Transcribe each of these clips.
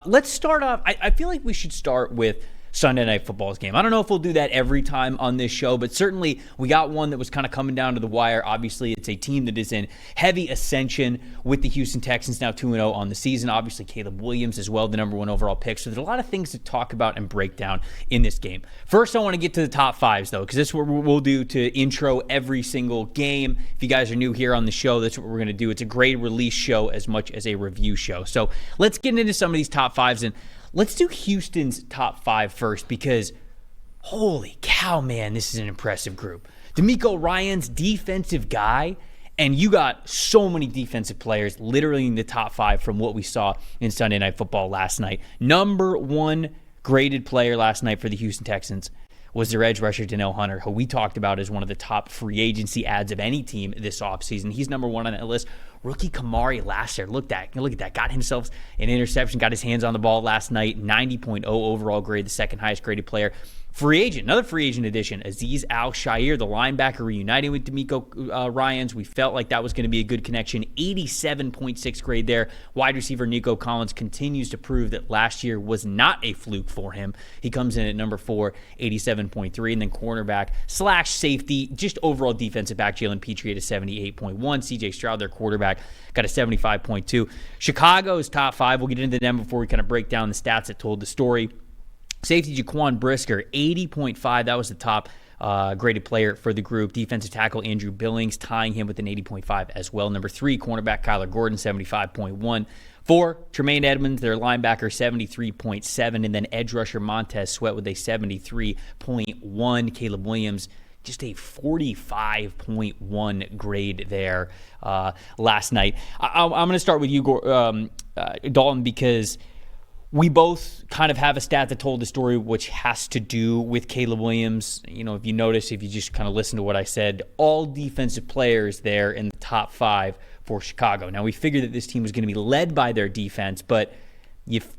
Let's start off. I feel like we should start with Sunday Night Football's game. I don't know if we'll do that every time on this show, but certainly we got one that was kind of coming down to the wire. Obviously, it's a team that is in heavy ascension with the Houston Texans, now 2-0 on the season. Obviously, Caleb Williams as well, the number one overall pick. So there's a lot of things to talk about and break down in this game. First, I want to get to the top fives, though, because this is what we'll do to intro every single game. If you guys are new here on the show, that's what we're going to do. It's a grade release show as much as a review show. So let's get into some of these top fives, and let's do Houston's top five first, because holy cow, man, this is an impressive group. D'Amico Ryans, defensive guy, and you got so many defensive players literally in the top five from what we saw in Sunday Night Football last night. Number one graded player last night for the Houston Texans was their edge rusher, Danielle Hunter, who we talked about as one of the top free agency ads of any team this offseason. He's number one on that list. Rookie Kamari Lassiter, look at that. Got himself an interception, got his hands on the ball last night, 90.0 overall grade, the second highest graded player. Free agent, another free agent addition, Azeez Al-Shaair, the linebacker, reuniting with D'Amico Ryans. We felt like that was going to be a good connection. 87.6 grade there. Wide receiver Nico Collins continues to prove that last year was not a fluke for him. He comes in at number 4, 87.3. And then cornerback / safety, just overall defensive back, Jalen Petrie at a 78.1. CJ Stroud, their quarterback, got a 75.2. Chicago's top five. We'll get into them before we kind of break down the stats that told the story. Safety Jaquan Brisker, 80.5. That was the top graded player for the group. Defensive tackle Andrew Billings, tying him with an 80.5 as well. Number 3, cornerback Kyler Gordon, 75.1. 4, Tremaine Edmonds, their linebacker, 73.7. And then edge rusher Montez Sweat with a 73.1. Caleb Williams, just a 45.1 grade there last night. I'm going to start with you, Dalton, because we both kind of have a stat that told the story, which has to do with Caleb Williams. You know, if you notice, if you just kind of listen to what I said, all defensive players there in the top 5 for Chicago. Now, we figured that this team was going to be led by their defense, but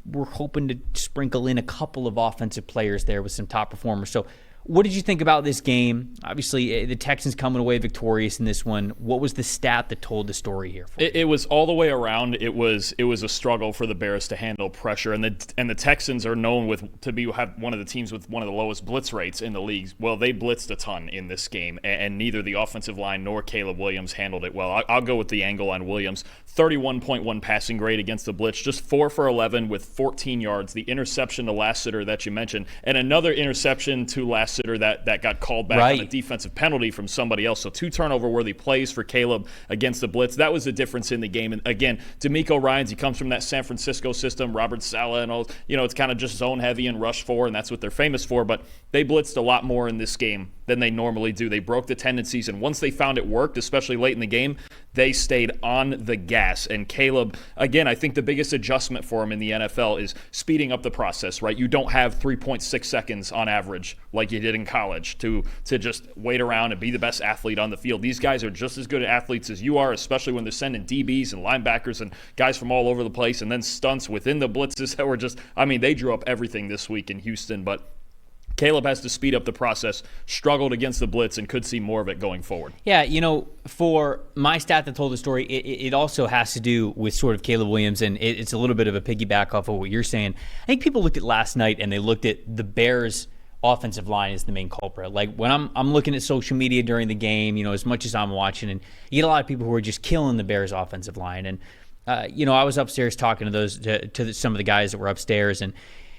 we're hoping to sprinkle in a couple of offensive players there with some top performers. So what did you think about this game? Obviously, the Texans coming away victorious in this one. What was the stat that told the story here? It was all the way around. It was a struggle for the Bears to handle pressure, and the Texans are known have one of the teams with one of the lowest blitz rates in the league. Well, they blitzed a ton in this game, and neither the offensive line nor Caleb Williams handled it well. I'll go with the angle on Williams. 31.1 passing grade against the blitz, just 4 for 11 with 14 yards. The interception to Lassiter that you mentioned, and another interception to Lassiter that got called back on a defensive penalty from somebody else. So 2 turnover-worthy plays for Caleb against the blitz. That was the difference in the game. And again, D'Amico Ryans, he comes from that San Francisco system, Robert Saleh and all. You know, it's kind of just zone-heavy and rush for, and that's what they're famous for. But they blitzed a lot more in this game than they normally do. They broke the tendencies, and once they found it worked, especially late in the game, they stayed on the gas. And Caleb, again, I think the biggest adjustment for him in the NFL is speeding up the process, right? You don't have 3.6 seconds on average like you did in college to just wait around and be the best athlete on the field. These guys are just as good athletes as you are, especially when they're sending DBs and linebackers and guys from all over the place, and then stunts within the blitzes that were just, I mean, they drew up everything this week in Houston, but Caleb has to speed up the process, struggled against the blitz, and could see more of it going forward. Yeah, you know, for my stat that told the story, it also has to do with sort of Caleb Williams, and it's a little bit of a piggyback off of what you're saying. I think people looked at last night and they looked at the Bears' offensive line as the main culprit. Like when I'm looking at social media during the game, you know, as much as I'm watching, and you get a lot of people who are just killing the Bears' offensive line. And you know, I was upstairs talking to some of the guys that were upstairs, and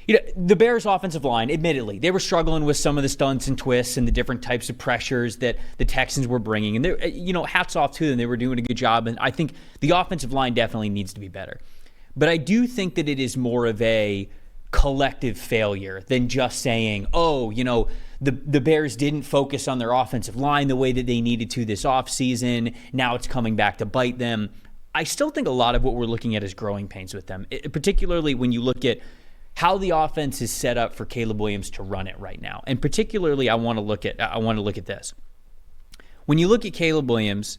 you know, the Bears' offensive line, admittedly, they were struggling with some of the stunts and twists and the different types of pressures that the Texans were bringing. And, you know, hats off to them. They were doing a good job. And I think the offensive line definitely needs to be better. But I do think that it is more of a collective failure than just saying, oh, you know, the Bears didn't focus on their offensive line the way that they needed to this offseason. Now it's coming back to bite them. I still think a lot of what we're looking at is growing pains with them, particularly when you look at how the offense is set up for Caleb Williams to run it right now. And particularly, I want to look at this. When you look at Caleb Williams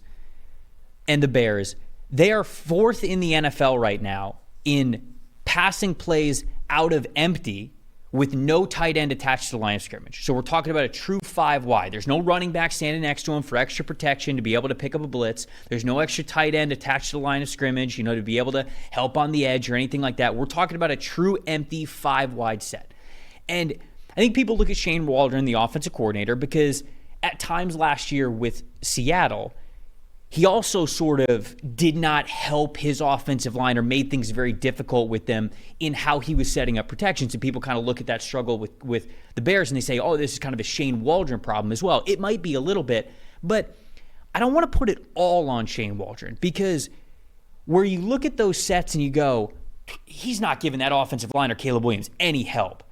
and the Bears, they are 4th in the NFL right now in passing plays out of empty with no tight end attached to the line of scrimmage. So we're talking about a true 5 wide. There's no running back standing next to him for extra protection to be able to pick up a blitz. There's no extra tight end attached to the line of scrimmage, to be able to help on the edge or anything like that. We're talking about a true empty 5 wide set. And I think people look at Shane Waldron, the offensive coordinator, because at times last year with Seattle, he also sort of did not help his offensive line or made things very difficult with them in how he was setting up protections. And people kind of look at that struggle with the Bears and they say, oh, this is kind of a Shane Waldron problem as well. It might be a little bit, but I don't want to put it all on Shane Waldron, because where you look at those sets and you go, he's not giving that offensive line or Caleb Williams any help.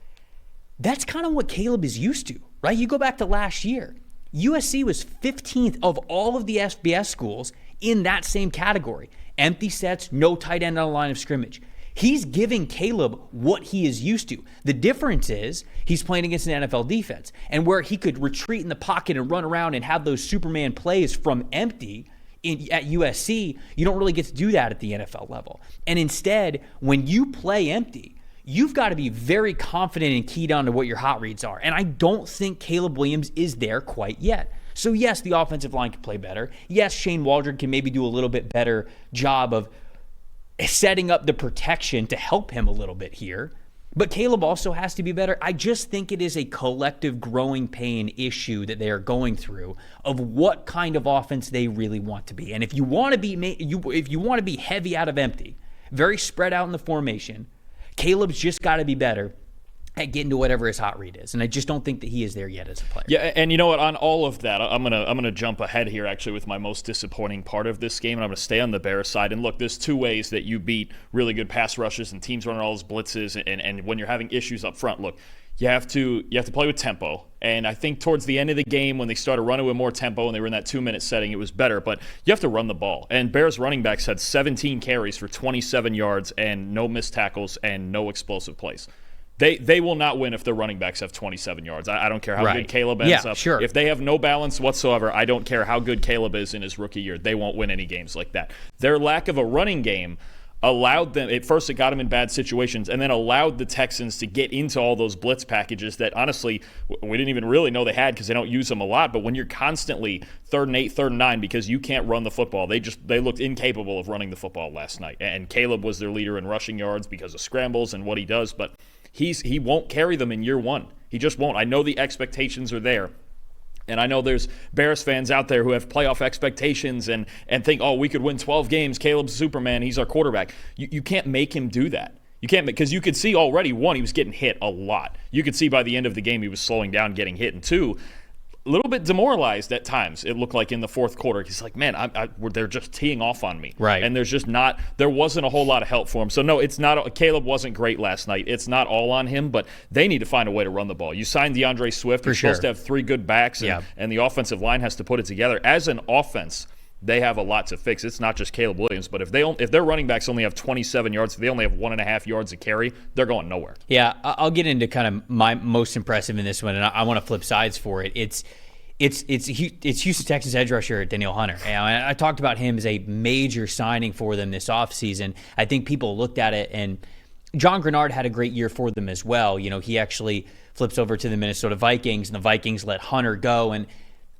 That's kind of what Caleb is used to, right? You go back to last year. USC was 15th of all of the FBS schools in that same category. Empty sets, no tight end on the line of scrimmage. He's giving Caleb what he is used to. The difference is he's playing against an NFL defense, and where he could retreat in the pocket and run around and have those Superman plays from empty at USC, you don't really get to do that at the NFL level. And instead, when you play empty, you've got to be very confident and keyed on to what your hot reads are. And I don't think Caleb Williams is there quite yet. So yes, the offensive line can play better. Yes, Shane Waldron can maybe do a little bit better job of setting up the protection to help him a little bit here. But Caleb also has to be better. I just think it is a collective growing pain issue that they are going through of what kind of offense they really want to be. And if you want to be heavy out of empty, very spread out in the formation, Caleb's just got to be better at getting to whatever his hot read is. And I just don't think that he is there yet as a player. Yeah, and you know what? On all of that, I'm gonna jump ahead here actually with my most disappointing part of this game, and I'm gonna stay on the Bears side. And look, there's two ways that you beat really good pass rushers and teams running all those blitzes, and when you're having issues up front, look, you have to play with tempo. And I think towards the end of the game, when they started running with more tempo and they were in that 2-minute setting, it was better. But you have to run the ball. And Bears running backs had 17 carries for 27 yards and no missed tackles and no explosive plays. They will not win if their running backs have 27 yards. I don't care how good Caleb ends up. Sure. If they have no balance whatsoever, I don't care how good Caleb is in his rookie year. They won't win any games like that. Their lack of a running game allowed them, at first it got them in bad situations, and then allowed the Texans to get into all those blitz packages that honestly we didn't even really know they had because they don't use them a lot. But when you're constantly 3rd and 8, 3rd and 9 because you can't run the football, they looked incapable of running the football last night. And Caleb was their leader in rushing yards because of scrambles and what he does, but he won't carry them in year one. He just won't. I know the expectations are there. And I know there's Bears fans out there who have playoff expectations and think, oh, we could win 12 games. Caleb's Superman. He's our quarterback. You can't make him do that. You can't, because you could see already, one, he was getting hit a lot. You could see by the end of the game he was slowing down, getting hit. And two, a little bit demoralized at times, it looked like in the fourth quarter. He's like, man, they're just teeing off on me. Right. And there wasn't a whole lot of help for him. So, no, Caleb wasn't great last night. It's not all on him, but they need to find a way to run the ball. You signed DeAndre Swift. You're supposed to have 3 good backs, and the offensive line has to put it together. As an offense, they have a lot to fix. It's not just Caleb Williams, but if their running backs only have 27 yards, if they only have 1.5 yards to carry, they're going nowhere. Yeah, I'll get into kind of my most impressive in this one, and I want to flip sides for it. It's Houston Texans edge rusher Danielle Hunter. And I talked about him as a major signing for them this offseason. I think people looked at it, and John Grenard had a great year for them as well. He actually flips over to the Minnesota Vikings, and the Vikings let Hunter go. And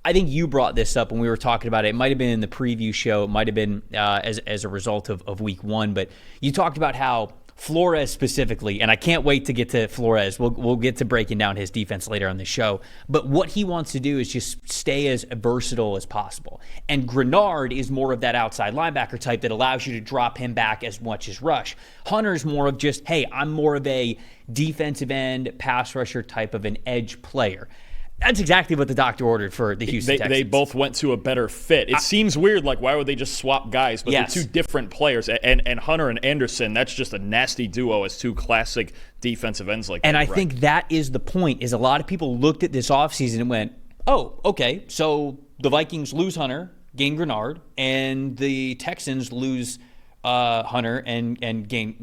I think you brought this up when we were talking about it. It might have been in the preview show. It might have been as a result of week 1. But you talked about how Flores specifically, and I can't wait to get to Flores. We'll get to breaking down his defense later on the show. But what he wants to do is just stay as versatile as possible. And Grenard is more of that outside linebacker type that allows you to drop him back as much as rush. Hunter's more of just, hey, I'm more of a defensive end, pass rusher type of an edge player. That's exactly what the doctor ordered for the Houston Texans. They both went to a better fit. It seems weird, like why would they just swap guys? But they're two different players. And Hunter and Anderson, that's just a nasty duo as 2 classic defensive ends like that. And I think that is the point, is a lot of people looked at this offseason and went, oh, okay, so the Vikings lose Hunter, gain Grenard, and the Texans lose Hunter and gain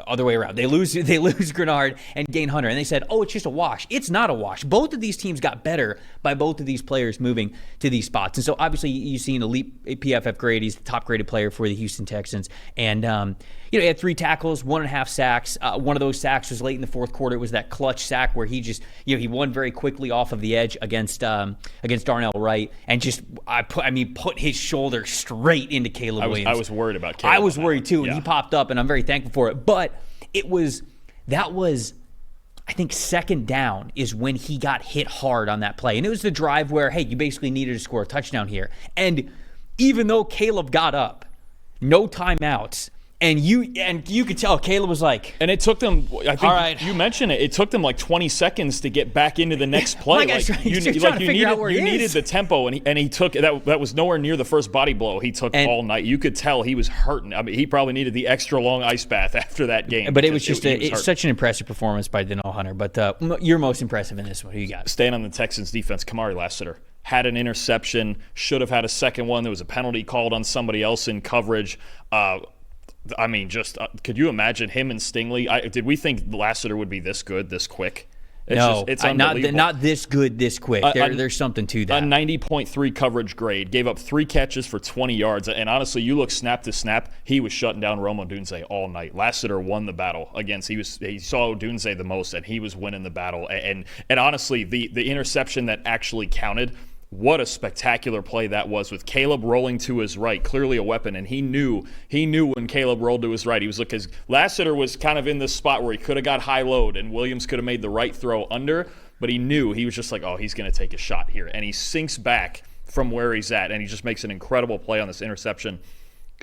other way around. They lose Grenard and gain Hunter, and they said, oh, it's just a wash. It's not a wash. Both of these teams got better by both of these players moving to these spots. And so obviously you've seen elite PFF grade. He's the top graded player for the Houston Texans. And he had 3 tackles, 1.5 sacks. One of those sacks was late in the fourth quarter. It was that clutch sack where he just, he won very quickly off of the edge against Darnell Wright, and just put his shoulder straight into Caleb Williams. I was worried about Caleb. I was worried too, and he popped up, and I'm very thankful for it. But that was, I think, second down is when he got hit hard on that play. And it was the drive where, hey, you basically needed to score a touchdown here. And even though Caleb got up, no timeouts, and you could tell Caleb was like, and it took them, I think all right. You mentioned it took them like 20 seconds to get back into the next play. You needed the tempo, and he took that was nowhere near the first body blow he took all night. You could tell he was hurting. I mean, he probably needed the extra long ice bath after that game. But it was just such an impressive performance by Danielle Hunter. But you're most impressive in this one. Who you got? Staying on the Texans defense, Kamari Lassiter had an interception, should have had a second one. There was a penalty called on somebody else in coverage. Could you imagine him and Stingley? Did we think Lassiter would be this good, this quick? It's not this good, this quick. There's something to that. A 90.3 coverage grade, gave up 3 catches for 20 yards. And honestly, you look snap to snap, he was shutting down Rome Odunze all night. Lassiter won the battle against. He saw Odunze the most, and he was winning the battle. And honestly, the interception that actually counted. What a spectacular play that was, with Caleb rolling to his right, clearly a weapon, and he knew when Caleb rolled to his right. He was looking, Lassiter was kind of in this spot where he could have got high load, and Williams could have made the right throw under, but he knew. He was just like, oh, he's going to take a shot here, and he sinks back from where he's at, and he just makes an incredible play on this interception.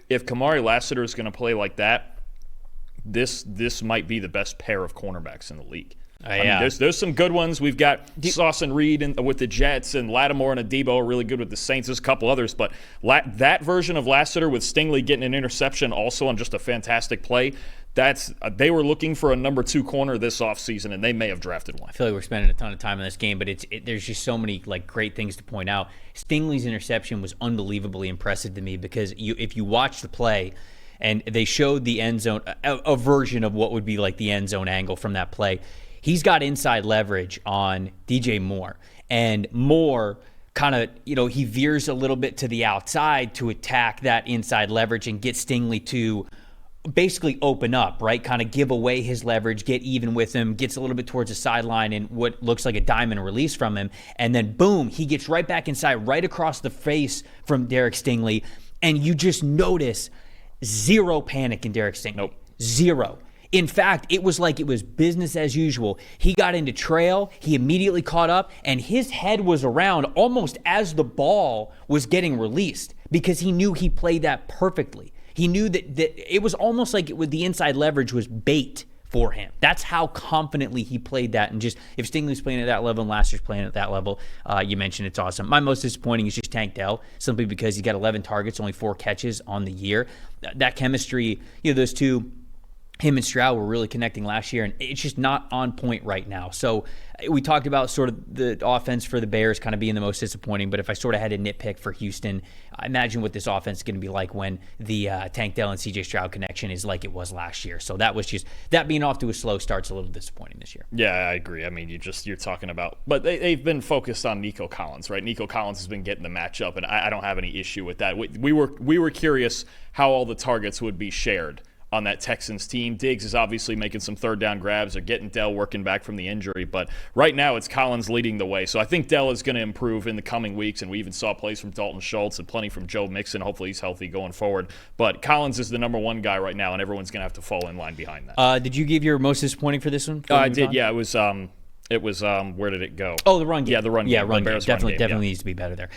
If Kamari Lassiter is going to play like that, this might be the best pair of cornerbacks in the league. I mean, there's some good ones. We've got Sauce and Reed with the Jets, and Lattimore and Adebo are really good with the Saints. There's a couple others, but that version of Lassiter with Stingley getting an interception also on just a fantastic play, they were looking for a number 2 corner this offseason, and they may have drafted one. I feel like we're spending a ton of time on this game, but there's just so many great things to point out. Stingley's interception was unbelievably impressive to me because if you watch the play, and they showed the end zone, a version of what would be like the end zone angle from that play. He's got inside leverage on DJ Moore, and Moore kind of, he veers a little bit to the outside to attack that inside leverage and get Stingley to basically open up, right? Kind of give away his leverage, get even with him, gets a little bit towards the sideline and what looks like a diamond release from him. And then boom, he gets right back inside, right across the face from Derek Stingley. And you just notice zero panic in Derek Stingley. Nope. Zero. In fact, it was like it was business as usual. He got into trail, he immediately caught up, and his head was around almost as the ball was getting released because he knew he played that perfectly. He knew that it was almost like the inside leverage was bait for him. That's how confidently he played that. And just if Stingley's playing at that level and Lassiter's playing at that level, you mentioned it's awesome. My most disappointing is just Tank Dell, simply because he got 11 targets, only 4 catches on the year. That chemistry, those two, him and Stroud were really connecting last year, and it's just not on point right now. So we talked about sort of the offense for the Bears kind of being the most disappointing, but if I sort of had to nitpick for Houston, I imagine what this offense is going to be like when the Tank Dell and CJ Stroud connection is like it was last year. So that being off to a slow start's a little disappointing this year. Yeah, I agree. I mean, you're talking about, but they've been focused on Nico Collins, right? Nico Collins has been getting the matchup, and I don't have any issue with that. We were curious how all the targets would be shared on that Texans team. Diggs is obviously making some third down grabs or getting Dell working back from the injury, but right now it's Collins leading the way. So I think Dell is going to improve in the coming weeks, and we even saw plays from Dalton Schultz and plenty from Joe Mixon. Hopefully he's healthy going forward. But Collins is the number 1 guy right now, and everyone's going to have to fall in line behind that. Did you give your most disappointing for this one? I did, yeah. It was where did it go? Oh, the run game. Yeah, the run game. Yeah, run game. Bears Definitely run game, needs to be better there.